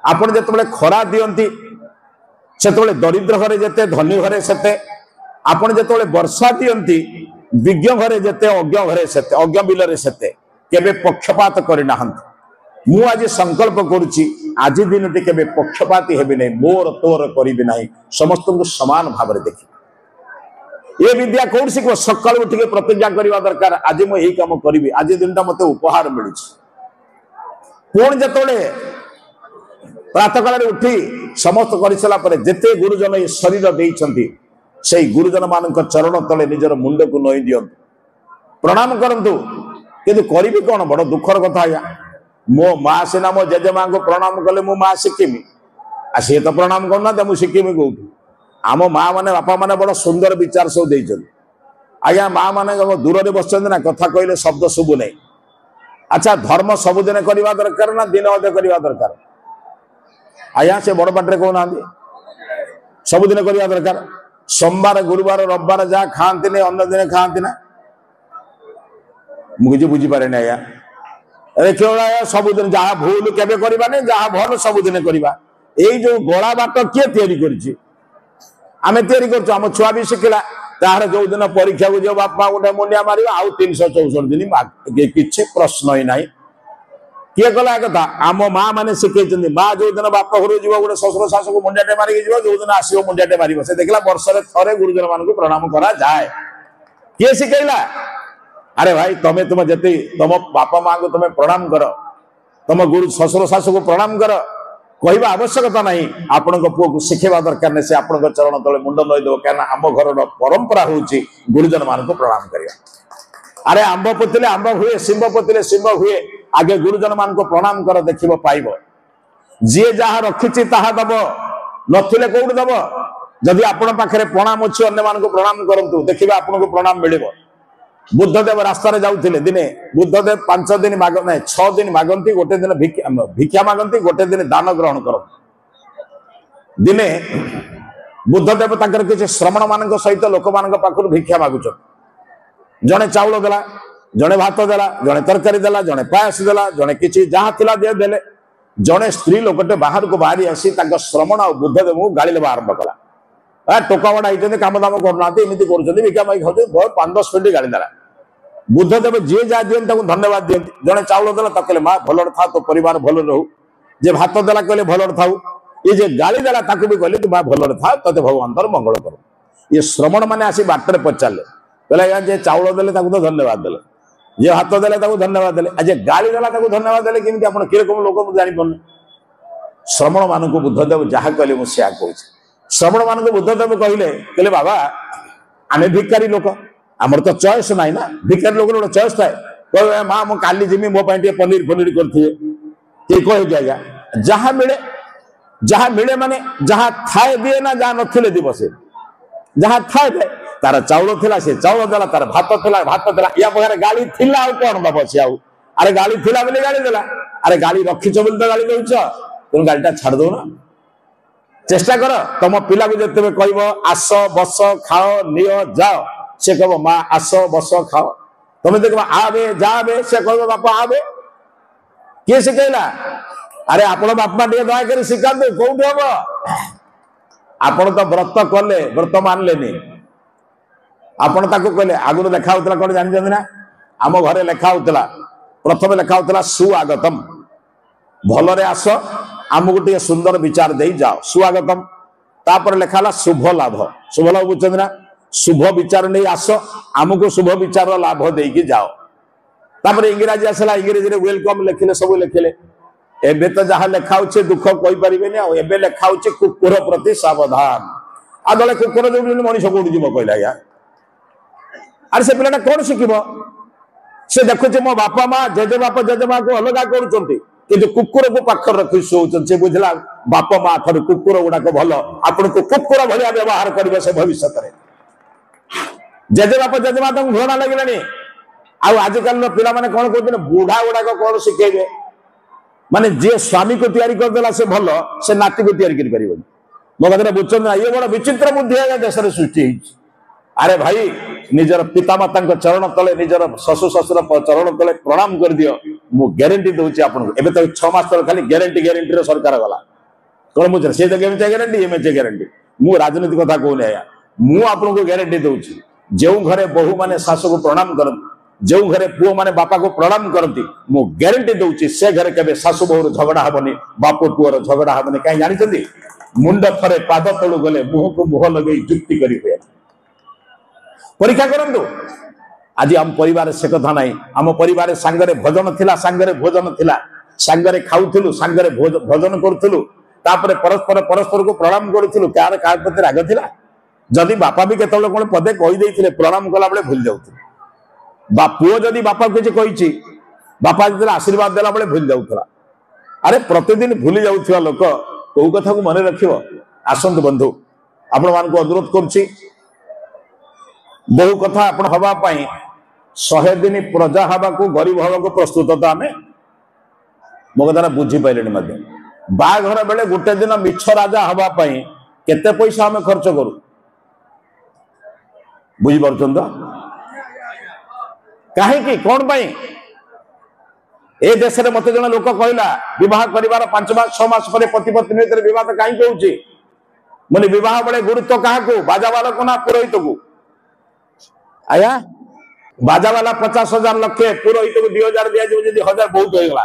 आपण जेतबेले खरा दियंती सेतबेले दरिद्र घरे जेते धनी घरे सेते आपण जेतबेले वर्षा दियंती विज्ञ घरे जेते अज्ञ घरे सेते अज्ञ बिलरे सेते केबे पक्षपात करि नाहंत मु आज संकल्प करुची आज दिनटी केबे पक्षपाती हेबे नै मोर तोर करिबे नै समस्त को समान भाव रे देखि ये विद्या कौन शिखो सकाळ उठिके प्रतिज्ञा करबा दरकार आज मु एही काम करिबी आज दिनटा मते उपहार मिलुची कोन जेतोले प्रातः काल उठी समस्त करसला पर जेते गुरुजन ये शरीर देइछंती से गुरुजन मानक चरण तले निजर मुंड को नई दियंतु प्रणाम करंतु किंतु करिबी कोन बड़ दुखर कथा या मो माँ सिना मो जेजेमा को प्रणाम कले मो माँ शिखिमी आ सी तो प्रणाम करना तो मुझे शिखिमी कौटू आम माँ मैंने बापा मैंने बड़ा सुंदर विचार सब देइछन आज्ञा माँ मैंने दूर रे बसचंद ना कथा कहले शब्द शुभु नहीं अच्छा धर्म सबुदिन करवा दरकार ना दिन अधे करवा दरकार आज्ञा से बड़ पाटे कहना सबुदिन करवा दरकार सोमवार गुरुवार रविवार जहाँ खाती नहीं अन्य दिन खाती ना मुझे बुझी पारे आज्ञा देखिए सबुदिन जहाँ भूल केबे करबा नहीं जहाँ भल सबुदिन करबा एई जो गोला बाट किए तैयारी करछि आमे तैयारी करछु हम छुआ भी शिखला तार जो दिन परीक्षा को जो बापा गोटे मुंडिया मारिबा आउ 364 दिन किछि प्रश्न ही नाही किए कला कथा आम माँ माने शिखैछन्ती माँ जो दिन बाप घर जीव गोटे ससुर शाशु को मुंडियाटे मारिक जीव जो दिन आसीबो मुंडियाटे मारिबो से देखला वर्ष रे थरे गुरुजन मान को प्रणाम करा जाए किए शिखैला अरे भाई तमे तुम जति तुम बापा माँ को तुम्हें प्रणाम कर तुम गुरु ससुर शाशु को प्रणाम कर कहवा आवश्यकता नहीं आपण पुओ को शिखेवा दरकार नहीं से आपण चरण तले मुंड नई देव क्या आम घर परंपरा होची गुरुजन मान को प्रणाम करिया अरे आंब पोतिले आंब हुए शिंब पोतिले शिंब हुए आगे गुरुजन मान को प्रणाम कर देखिबो पाइबो जे जहाँ रखिछि ताहा दब नथिले कोउड दब जदि आपण पाखरे प्रणाम अछि अन्य मान को प्रणाम करंतु देखिबा आपण को प्रणाम मिलिबो बुद्धदेव रास्ता रे जाउथिले दिने बुद्धदेव 5 दिन माग नहीं 6 दिन मागंती गोटे दिन भिक्षा मागंती गोटे दिन दान ग्रहण कर दिने बुद्धदेव ताकर किछि श्रमण मानक सहित लोक मानक पाखर भिक्षा मागुछ जने चाउल देला जने भात देला जने तरकारी देला जने पायस देला जने किछि जहाँ थिला दे देले जने स्त्री लोकटे बाहर को बाहरी आसी ताक श्रमण आ बुद्धदेव को गाली लेबा आरंभ कला आ टोका वडा आइते काम दाम करनाते एमिति करछन्ती भिक्षा मागी खाउते 5-10 मिनिट गाली देला बुद्धदेव जे जा दियंती धन्यवाद दियंती जने चाउल देला तकले माँ भलर था तो परिवार भल रहू जे भात देला कहले भलर थाऊ ये जे गाली देला ताकू भी कहले तू माँ भलर था तते भगवान तर मंगल कर ये श्रमण माने आसी बाटरे पचारले कहले या जे चाउल देले ताकू तो धन्यवाद देले जे भात देले ताकू धन्यवाद देले आ जे गाली देला ताकू धन्यवाद देले किमिति आपण के रकम लोक मु जानि पन श्रमण मान को बुद्धदेव जहा कहले मु सेया कहू श्रमण मान को बुद्धदेव कहले बाबा आमे भिकारी लोक आमर तो चॉइस नहीं ना भिकारी लोग गोटे चॉइस थाए कह माँ मु काली जिमी मो पनीर पनीर करते कह आज्ञा जहाँ मिले माने जहाँ थाए दिए ना जहाँ नथिले दी बसे जहाँ थाए दे तार चाउल थिला से चाउल देला तार भात थिला भात देला या बगैर गाली थिला आ कोन बाबा से आउ अरे गाली थिला बोले गाली देला अरे गाली रखिछ बोले तो गाली देउछ तुम गालीटा छाड़ दो ना चेष्टा कर तुम पिला को जते कहबो आस बस खाओ नियो जाओ से कह माँ आस बस खाओ तुम्हें देख आवे जावे से कह बापा आवे किए शिखेला अरे आपण बापा टे दया शिखा कौट हम आपण तो व्रत कले व्रत मानले आपण कहले आगुरी लेखा होता कौन जानते ना आम घरे लेखा होता प्रथम लेखा होता सुआगतम भलरे आस आमको टे सुंदर विचार दे जाओ सुआगतम तापर लेखा शुभ लाभ बुझे ना शुभ विचार नहीं आस आमको शुभ विचार लाभ देकी जाओ तापर इंग्राजी आसला इंग्रेजी वेलकम लिखिले सब लिखिले एबे तो जहाँ लेखा होचे दुख कहि परिबेनी आ एबे लेखा होचे कुकुर प्रति सावधान आ दले कुकुर जो मनीष कोड जीव कहला या अरे से पिलाटा कोन शिखिबो से देखुचे मो बापा माँ जेजे बापा जेजे माँ को अलगा करूचंती किंतु कुकुर को पाखर रखि सोचन से बुझला बापा माँ ठार कुकुर गुडा को भल आपन को कुकुर भलिया व्यवहार करिवे से भविष्य रे जेजे बापा जेजे माँ तक घृणा लगिलानी आजिकल पिला माने कौन कहते बुढ़ा गुड़ाक कौन शिखेबे माने जे स्वामी को तैयारी करदेला से भल से नाती को तैयारी करि परिबो मो कथा बुझछन ये बड़ विचित्र बुद्धि देश रे सृष्टि अरे भाई निजर पितामाता चरण तले निजर शशु शशुर चरण तले प्रणाम कर दियो मु ग्यारंटी दूची आपको एबे तो 6 मास तक खाली ग्यारंटी सरकार गला कौन मुझे से तो ग्यारंटी एम ग्यारंटी मु राजनीति कथा कहूनी आया मु आपको ग्यारंटी दूची जो घरे बहु माने शाशु को प्रणाम करती जो घरे पुओ माने बापा को प्रणाम करती मु ग्यारंटी दूची से घरे केबे शाशु बहुर झगड़ा हबनी बाप पुओर झगड़ा हबनी कहीं जानी मुंड थरे पाद तलू गले मुह को मुह लगे जुक्ति करी हुए परीक्षा करंतु आज आम परिवार से कथा नहीं आम परिवार सांगरे भोजन थिला सांगरे भोजन थिला सांगरे खाउथिलु सांगरे भोजन करूथिलु तापरे परस्पर परस्पर को प्रणाम करूथिलु कार कार प्रति राग थिला जदि बापा भी केतले कोन पदे कहि देथिले प्रणाम कला बेले भूल जाउथिले पुओ जदि बापा किछि कहिछि बापा जदि आशीर्वाद देला बेले भूल जाउथला अरे प्रतिदिन भूली जाउथिया लोक को कथा को मन रखिबो आसंत बंधु आपण मान को अनुरोध करछि बहु कथा आपण हवा पाई 100 दिन प्रजा हवा को गरीब हवा को प्रस्तुत तो आमे मो कथा बुझी पाइलेनी मध्य बाघर बेले गोटे दिन मिछ राजा हवा पाई केते पैसा हमें खर्च करू बुझी पारछन तो काहे कि कोन पाई ए देश रे मते जण लोक कहला विवाह करिवार 5 मास 6 मास परे पति पत्नी भीतर विवाद काहे कहउची माने विवाह बेले गुरुत्व काहा को बाजा वाला को ना पुरोहित को आया बाजा वाला 50,000 लक्षे पुरोहित को 2,000 दिया जो यदि 1000 बहुत हो गला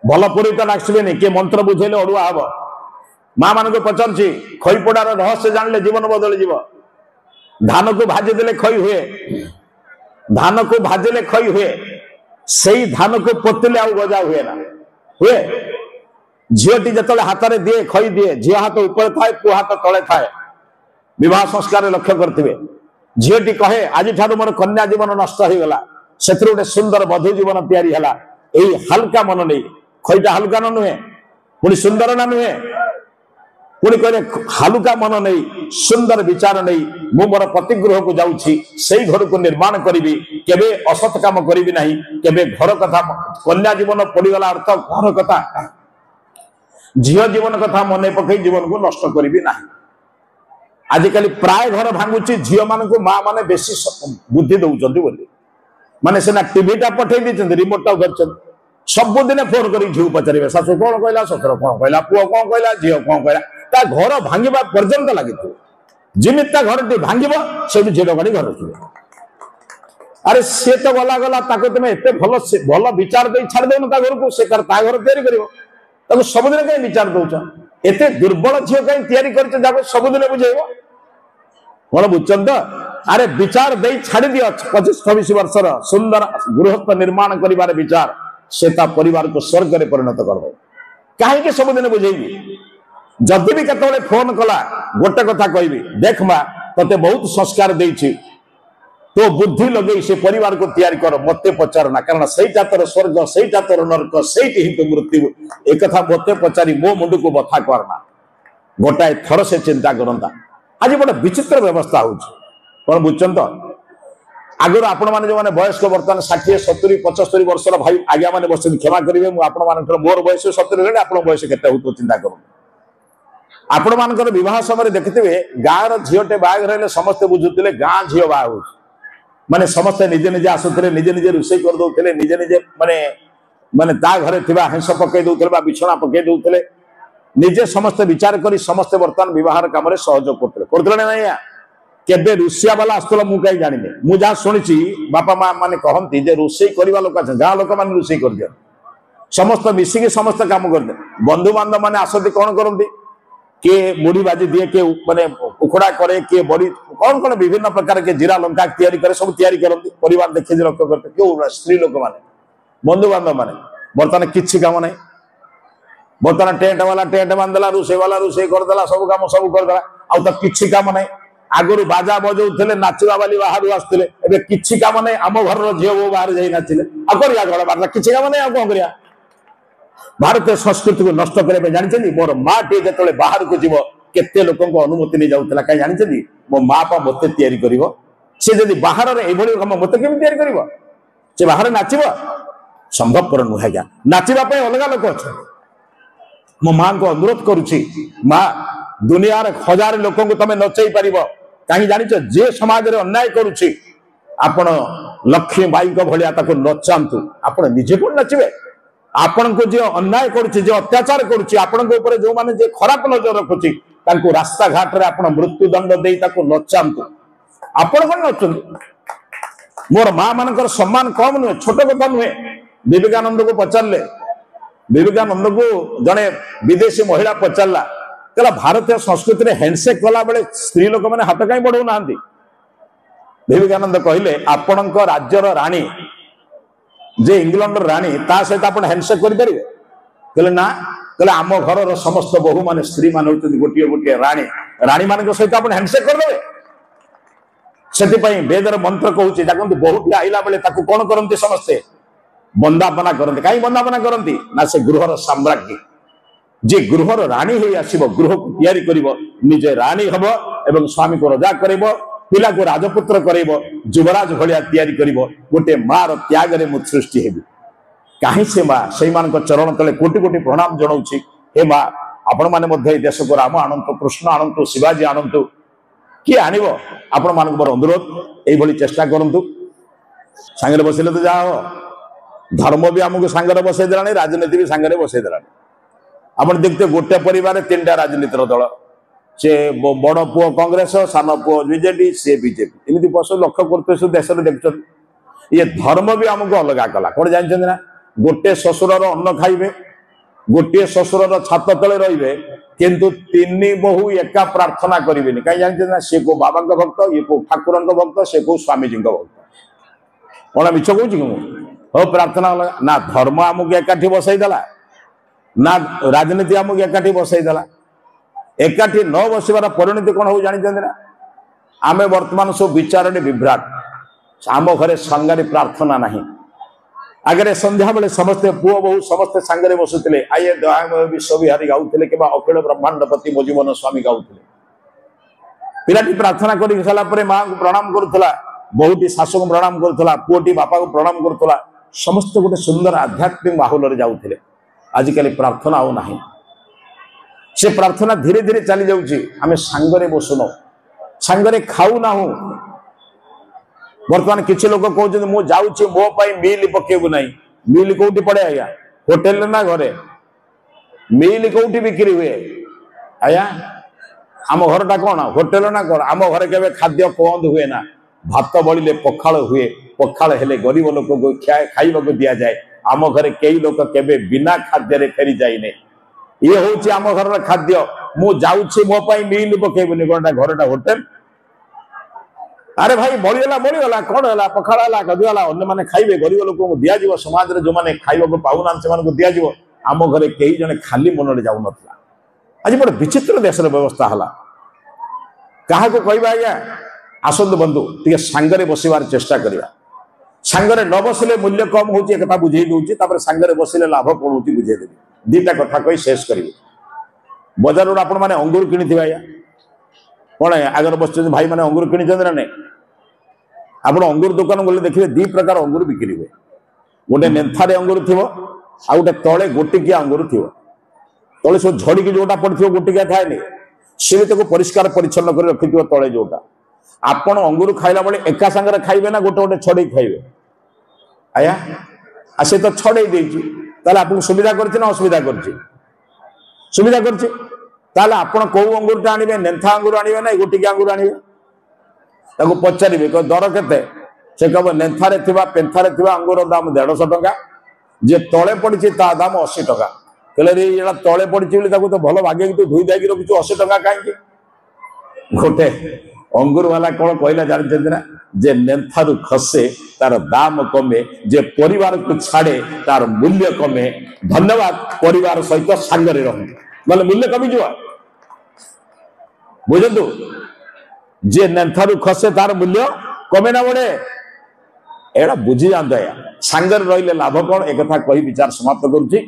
भल पुरोहित नाचबेनी के मंत्र बुझेले अड़ुआ हब मां मान को पचारछि खईपड़ार रहस्य जानले जीवन बदल जीव धान को भाजी देले खई हुए धान को भाजिले खई हुए सेई धान को पोतले आ गजा हुए ना हुए झीटी जतले हाथ रे दिए खई दिए झी हाथ ऊपर थाए पु हाथ तले थाए विवाह संस्कार लक्ष्य करथिबे झीटी कहे आज ठारू मोर कन्या जीवन नष्ट हो गला सेतिर गोटे सुंदर वधु जीवन तैयारी हला एई हल्का मन नहीं खईटा हल्का न नुहे पुणी सुंदर ना नुहे पुणी कहले हल्का मन नहीं सुंदर विचार नहीं मु मोर प्रतिगृह को जाउछि सेई घर को निर्माण करिवि केबे असत काम करिवि नाही केबे घर कथा कन्या जीवन पड़ीगला अर्थ घर कथा झील जीवन कथा मन पकई जीवन को नष्ट करिवि नाही आजिकल प्राय घर भांगुची झील मान को माँ माने बेसी बुद्धि दौरान बोली माने सेना टीवीटा पठे दी रिमोट कर सबुदिन फोन कर झील पचारे शाशु कौन कहला शशुर कौन कहला पुओ कौन कहला झील कौन कहला ता घर भांगा पर्यंत लगी जिमित घर टी भांग से झील गाड़ी घर रखिए अरे सी तो गला गला तुम एत भल भल विचार दे छाड़ दे घर को से घर या सबुदिन कहीं विचार दौच एत दुर्बल झील कहीं तैयारी सबुदिन बुझेब कौन बुझन तो अरे विचार दे छाड़ दियो 25-26 वर्षर सुंदर गृहस्थ निर्माण कर विचार से परिवार को स्वर्ग में परिणत कर कहीं सबुदिन बुझेबी जदि भी केतले फोन कला गोटे कथा कहबी देख माँ ते बहुत संस्कार देछि तो बुद्धि लगे से परिवार को तैयारी कर मत पचारना कारण सहीटा तोर स्वर्ग सहीटा तोर नरक सहीटी ही तो मृत्यु एक कथा मत पचारि मो मुंड को बथा करना गोटाए थर से चिंता करता आज बड़ा विचित्र व्यवस्था कौन बुझन तो आगर आपण मैंने जो मैंने वयस्क बर्तमान 60-70-75 वर्षर भाई आज्ञा मैंने बस क्षमा करेंगे मुझे मोर बयस 70 आप बयस के चिंता करूँ आपण मान विवाह समय देखिथे गाँव झीटे बाहर समस्ते बुझुते गाँ झील बाहर माने समस्ते निजे निजे आसुले निजे निजे रोषे कर दौले निजे निजे माने माने ता घरे थिबा हेंस पकई दौले बिछना पकई दौले निजे समस्ते विचार करी समस्ते बर्तमान विवाह काम सहयोग करते ना केबे रुषिया वाला आसला मुझे कहीं जानी मुझे जहाँ शुणी बापा माँ मैंने कहती जे रोषे करवा लोक गाँ लोक मैंने रोषे कर दिया समस्त मिसिकी समस्त काम करते बंधु बांधव मैंने आसती कौन करती किए मुड़ी बाजी दिए किए माने उखड़ा करे किए बड़ी कौन कौन विभिन्न प्रकार के जीरा लंका तैयारी करे सब तैयारी करती परिवार देखिए लक्ष्य करते क्यों स्त्री लोक मैंने बंधु बांधव मैंने बर्तमान किसी काम नहीं बर्तमान टेंट वाला टेंट बांधला रोषे वाला रोषे करदेला सब काम सब करदेला आ तो किसी काम नहीं आगुरी बाजा बजाऊे नाचवा वाली बाहर आसते ए कि कम नहीं आम घर झील बो बाहर जा नाचिले घर बाहर किसी कम नहीं कौन कर भारतीय संस्कृति को नष्ट करने जानते मोर माँ टे जो बाहर को जीव केते लोक अनुमति नहीं जाऊला कहीं जानते मो माँ पा मत तैयारी कर सी जब बाहर कम मत केमी तैयारी कर सी बाहर नाच संभवपर नुहे क्या नाचापी अलग लोक अच्छा मो माँ को अनुरोध करुच्ची माँ दुनिया 1000 लोक तुम नचई पार कहीं जानिच जे समाज रे अन्याय करुछि आपण लक्ष्मी बाई भलिया ताको नचांतु आपण निजे कोन नचिबे आपण को जे अन्याय करुछि जे अत्याचार करुछि आपण को ऊपर जो माने जे खराब नजर रखुछि ताको रास्ता घाट रे आपण मृत्यु दंड देई ताको नचांतु आपण कोन नचंतु मोर मां मानकर सम्मान कम नुहे छोट कथा नुहे विवेकानंद को पचारले विवेकानंद को जने विदेशी महिला पचारला कहला भारतीय संस्कृति रे हैंडशेक कला बेले स्त्री लोक माने हाथ काई बढ़ौ नांती विवेकानंद कहले आपणक राज्यर रानी जे इंग्लैंड रानी ता सहित आपण हैंडशेक करि परिबे कहले ना कहले आम घर समस्त बहु माने स्त्री मान होती गोटे गोटे रानी रानी मान सहित आपण हैंडशेक करदेवे से वेदर मंत्र कहूँ देखते बहुटी आईला बेले कौन करते समस्ते बंदापना करते कहीं बंदापना करती ना से गृहर साम्राज्ञी जे गृहर राणी हो आसब गृह को तैयारी करिवो निजे राणी हब एवं स्वामी को रजा करिवो पिला को राजपुत्र करिवो युवराज भलिया तैयारी करिवो गोटे मार त्याग रे मु सृष्टि हेबी कहीं से माँ से चरण तले कोटि कोटि प्रणाम जनाऊँ हे माँ आपण मैंने देश को राम आणंतु कृष्ण आणंतु शिवाजी आणंतु किए आनब आपण मान मोर अनुरोध ये चेष्टा करूँ सांगे बसले तो जा धर्म भी आमको सांगे बसई देला राजनीति भी सांगे बसई देला आप देखते गोटे परिवार तीन टा राजनीतिर दल से बड़ पुओ कांग्रेस सान पुओ बीजेडी सी बीजेपी एमती बस लक्ष्य करते देश में देखते ये धर्म भी आमको अलग कला कौन जानते ना गोटे शशुरर अन्न खाइबे गोटे शशुरर छात तले रहिबे किंतु तीन बहु एका प्रार्थना करेंगे कहीं जानते ना सी को बाबा भक्त ये को ठाकुर भक्त से को स्वामीजी भक्त कौन मिछ कहूँ कि हो प्रार्थना ना धर्म आमको एकाठी बसईदेला ना राजनीति आमको एकाठी बसईदेला एकाठी न बसबार परिणति कौन हो जानते ना आमे वर्तमान सब विचार विभ्राट आम घरे संगारी प्रार्थना नहीं आगे संध्या बेले समस्ते पुओ बहु समस्ते सांगे बसुले आये दयामय विश्वविहारी गाउले कि अखिल ब्रह्मांडपति मो जीवन स्वामी गाउले पिलाटी प्रार्थना कर सारापर माँ को प्रणाम करुला बहुटी शाशु को प्रणाम करुला पुओटी बापा को प्रणाम करुला समस्त गोटे सुंदर आध्यात्मिक माहौल जाऊे आजिकल प्रार्थना आउ ना से प्रार्थना धीरे धीरे चली जाऊँगी आम सांगरे बसुन सांगरे खाऊ ना बर्तमान किसी लोग कहते मु जाऊँ मो मिल पकेबू ना मिल कौटी पड़े आज्ञा होटेल ना घरे मिल कौटी बिक्री हुए आज्ञा आम घरटा कौन होटेल ना कौन आम घरे के खाद्य बंद हुए ना भात बड़े पखाल हुए पखाल हेले गरीब लोक को खाइबा दि जाए आम घरे कई लोक केबे बिना खाद्य फेरी जाइने ये हूँ आम घर खाद्य मु जाऊँ मो मिल पकेबूनी कौन घरटा होटेल अरे भाई बढ़ीगला कौन है पखाड़ा गदुला अन्य मैंने खाइबे गरीब लोक को दिज्व समाज में जो मैंने खाइबा पाऊना से दिज्व आम घरे कई जने खाली मन जाऊ ना आज बड़े विचित्र देश व्यवस्था है क्या कहवा आज्ञा आसतु बंधु टे सांगरे बसवार चेष्टा करवा सांगरे न बसले मूल्य कम होता बुझे दूसरी सांगरे बसले लाभ कौन हो बुझेदेवी दीटा कथा कही शेष करी बजार आपण मैंने अंगूर किणी आज्ञा कौन आगे बस भाई मैंने अंगूर किणी ना नहीं आप अंगूर दुकान गले देखिए दी प्रकार अंगूर बिक्री हुए गोटे नेथारे अंगूर थी आ गए तले गोटिकिया अंगूर थी तले सब झड़ी जोटा पड़ो गोटिकिया थाए नहीं सी भी परिष्कार परिच्छन कर रखि तले जोटा आपण अंगूर खाइला बेले एका सांगे खाइबे ना गोटे गोटे छड़े खाइबे आया आ से तो छड़े देती आपको सुविधा कर असुविधा कर सुविधा कर आपण कौ अंगूर आने नेथा अंगूर आने ना गोटिकिया अंगूर आने पचारे दर के से कह नेथारे पेन्थारे अंगूर दाम 150 टका जे तले पड़ी दाम 80 टका कहले ये तले पड़ी तो भल भागे तू धोई दागी रखु 80 टका कहीं गोटे अंगूर वाला कौन कहला जानते ना जे नेथारू खसे तार दाम कमे जे परिवार को छाड़े तार मूल्य कमे धन्यवाद परिवार सहित सांगरे रह मतलब मूल्य कमी जा बुझु जे नेथारू खसे तार मूल्य कमे ना बड़े एड़ा बुझी जाता है सांगरे रही लाभ कौन एक कथा कही विचार समाप्त करुच्ची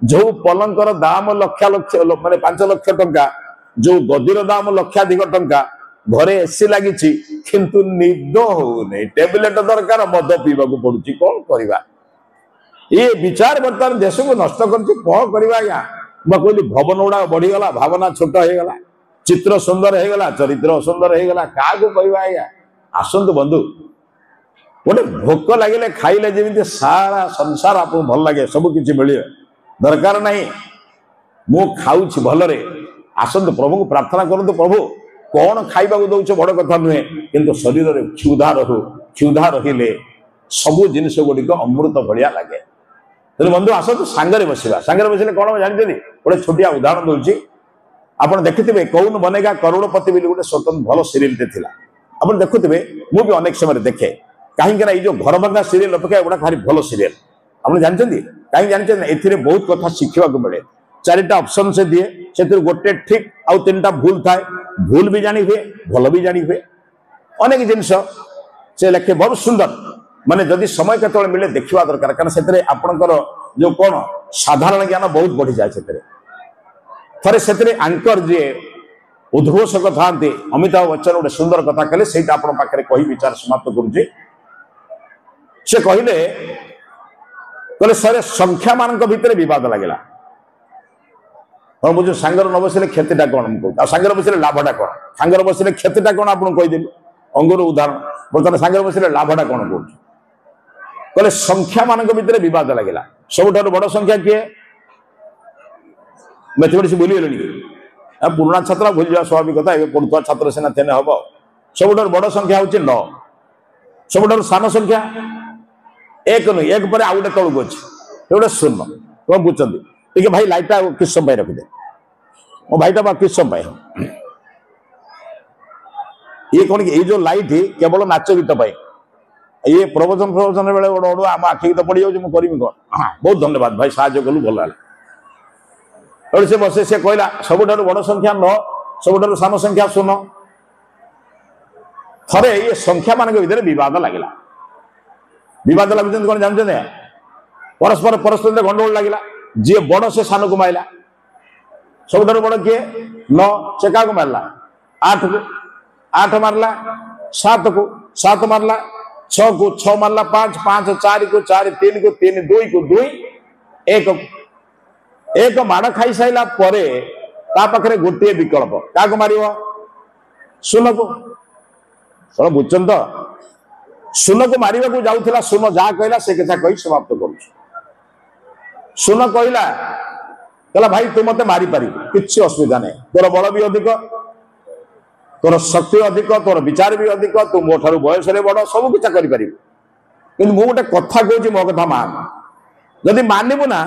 जो पलंकर दाम लक्ष लक्ष माने 5 लाख टंका जो गदीर दाम लक्षाधिक टंका घरे एसी लगी किंतु निद होने टेबलेट दरकार मद पीवा पड़ुची कौन करवा ये विचार बर्तमान देश को नष्ट कर कहली भवन गुड़ा बढ़ीगला भावना छोट हो गला चित्र सुंदर हो गला चरित्र सुंदर हो गला क्या कहवा आज्ञा आसतु बंधु गोटे भोक लगे खाइले जमी सारा संसार आपको भल लगे सब किसी मिले दरकार नहीं मु खाऊँ भलरे आसतु प्रभु को प्रार्थना करूँ प्रभु कौन खाइबा दौच बड़ कथा नुहे किंतु शरीर में क्षुधा रहिले सबू जिनस गुड़िक अमृत भाया लगे तेणु बंधु आसतु सांगरे बसवा सांगरे बसले कौन जानते गोटे छोटिया उदाहरण दूसरी आप देखुवे कौन बनेगा करोड़पति बोली गोटे स्वतंत्र भल सीरियलटे थिला आप देखुवे मु भी अनेक समय देखे कहीं जो घर भंगा सीरियल अपेक्षा एगुड़ा भारी भल सीरियल आप जानते कहीं जानते ए बहुत कथा शिखा मिले चारिटा ऑप्शन से दिए से गोटे ठीक आउ तीन टा भूल थाए भूल भी जानी हुए भल भी जानी हुए अनेक जिनस से लेखे बहुत सुंदर माने जदि समय केतବେଳେ मिले देखा दरकार कारण से आपणकर जो कौन साधारण ज्ञान बहुत बढ़ी जाए थे से आंकर जी उद्घोषक था अमिताभ बच्चन गोटे सुंदर कथा कहले से पाखे कही विचार समाप्त करुचे से कहले सर संख्या मान भितर विवाद लगेगा हाँ मुझे सांगर न बसले क्षतिटा कौन कहूँ सांगर बसले लाभटा कौन सांगर बसले क्षतिटा कौन आपको कहीदेली अंगुर उदाहरण बर्तमान सांगर बसले लाभटा कौन कहूँ कहले संख्या मान भितर विवाद लगेगा सबुठ बड़ संख्या किए मैथमेटिक्स भूलीगले पुराणा छात्र भूल जावा स्वाभाविक कथा पढ़ुआ छात्र सीना थे हम सबुठ बड़ संख्या हूँ 9 सबुठ सान संख्या 1 नुह 1 पर आउ गोटे तौक अच्छे गोटे 0 तुम बुझे ठीक भाई लाइटा किस समय रखिदे मो भाईटा किस समय ये कौन कि जो लाइट केवल नाच गीत ये प्रवचन बेले गोटे आम आखि गीत पड़ जाऊँ मुझे कौन बहुत धन्यवाद भाई साहय कलु भल है से बसे से कहला सबुठ बड़ संख्या 9 सबुठ सान संख्या 0 थे ये संख्या मान भर विवाद लगेगा विवाद लगे कौन जानते परस्पर परस्पर गंडगोल लगेगा जी बड़ से सान को मारला सबुठ बड़ किए 9 से क्या मारला 8 को 8 मारला 7 को 7 मारला 6 को 6 मारला 5 5 4 को 4 3 को 3 2 को 2 एक माड़ खाई सारा पाखे गोटे विकल्प क्या मार 0 को सब बुझन तो 0 को मारे को जाऊला 0 जहाँ कहला से कथा कही समाप्त कर 0 कहला भाई तू मत मारी पार कि असुविधा नहीं तोर बल भी अधिक तोर शक्ति अधिक तोर विचार भी अधिक तू मो ठार बयस बड़ सब किसा कर गोटे कथा कहूँ मो कथा मान जदि मानबू ना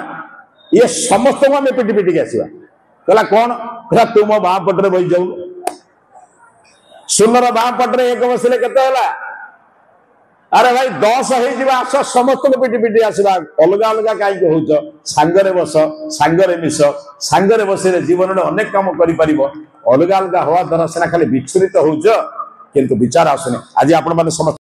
ये समस्त को आम पिटी पिटिक आसवा कहला कौन कहला तू मो बाँ पटे बही जाऊ 0 बाँ पटे 1 बसले केते अरे भाई 10 आस समस्त को पिटी पिटी आसवा अलग अलग कहीं हो सांगरे बस सांगरे मिस सांगरे बसले जीवन में अनेक कम कर अलग अलग हवा द्वारा सीना खाली विचलित हो किंतु विचार आसुनी आज आपण समस्त